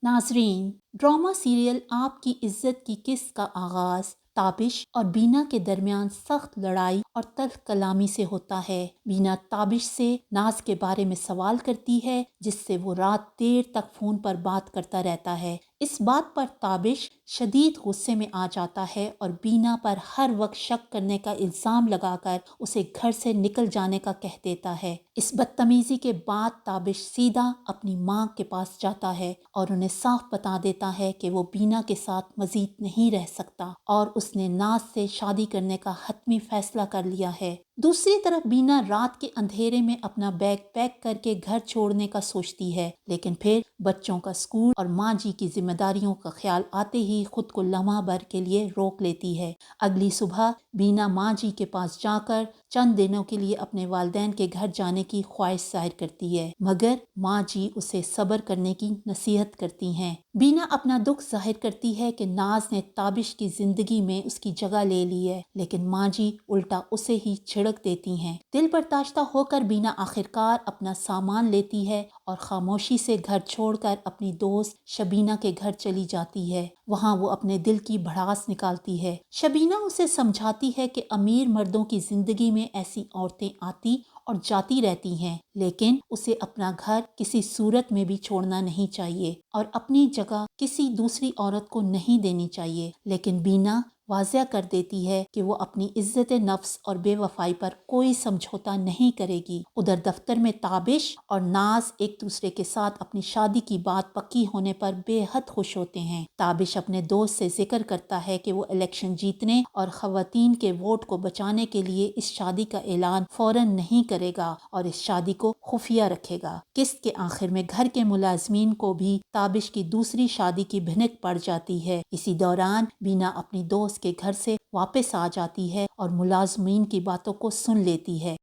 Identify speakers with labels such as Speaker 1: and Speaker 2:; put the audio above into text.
Speaker 1: नाजरीन, drama serial आपकी इज्जत की किस्त का आगाज ताबिश और बीना के दरमियान सख्त लड़ाई और तल्ख कलामी से होता है। बीना ताबिश से नाज के बारे में सवाल करती है, जिससे वो रात देर तक फोन पर बात करता रहता है। इस बात पर ताबिश शदीद गुस्से में आ जाता है और बीना पर हर वक्त शक करने का इल्ज़ाम लगाकर उसे घर से निकल जाने का कह देता है। इस बदतमीजी के बाद ताबिश सीधा अपनी माँ के पास जाता है और उन्हें साफ बता देता है कि वो बीना के साथ मजीद नहीं रह सकता और उसने नाज से शादी करने का हतमी फैसला कर लिया है। दूसरी तरफ बीना रात के अंधेरे में अपना बैग पैक करके घर छोड़ने का सोचती है, लेकिन फिर बच्चों का स्कूल और माँ जी की जिम्मेदारियों का ख्याल आते ही खुद को लम्हा भर के लिए रोक लेती है। अगली सुबह बीना माँ जी के पास जाकर चंद दिनों के लिए अपने वालिदैन के घर जाने की ख्वाहिश जाहिर करती है, मगर माँ जी उसे सब्र करने की नसीहत करती हैं। बीना अपना दुख जाहिर करती है कि नाज ने ताबिश की जिंदगी में उसकी जगह ले ली है, लेकिन माँ जी उल्टा उसे ही छिड़क देती हैं। दिल बर्दाश्ता होकर बीना आखिरकार अपना सामान लेती है और खामोशी से घर छोड़कर अपनी दोस्त शबीना के घर चली जाती है। वहाँ वो अपने दिल की भड़ास निकालती है। शबीना उसे समझाती है कि अमीर मर्दों की जिंदगी में ऐसी औरतें आती और जाती रहती हैं, लेकिन उसे अपना घर किसी सूरत में भी छोड़ना नहीं चाहिए और अपनी जगह किसी दूसरी औरत को नहीं देनी चाहिए। लेकिन बीना वाज़िया कर देती है कि वो अपनी इज्जत नफ्स और बेवफाई पर कोई समझौता नहीं करेगी। उधर दफ्तर में ताबिश और नाज एक दूसरे के साथ अपनी शादी की बात पक्की होने पर बेहद खुश होते हैं। ताबिश अपने दोस्त से जिक्र करता है कि वो इलेक्शन जीतने और खवातीन के वोट को बचाने के लिए इस शादी का ऐलान फौरन नहीं करेगा और इस शादी को खुफिया रखेगा। किस्त के आखिर में घर के मुलाजमीन को भी ताबिश की दूसरी शादी की भिनक पड़ जाती है। इसी दौरान बीना अपनी दोस्त के घर से वापस आ जाती है और मुलाजमीन की बातों को सुन लेती है।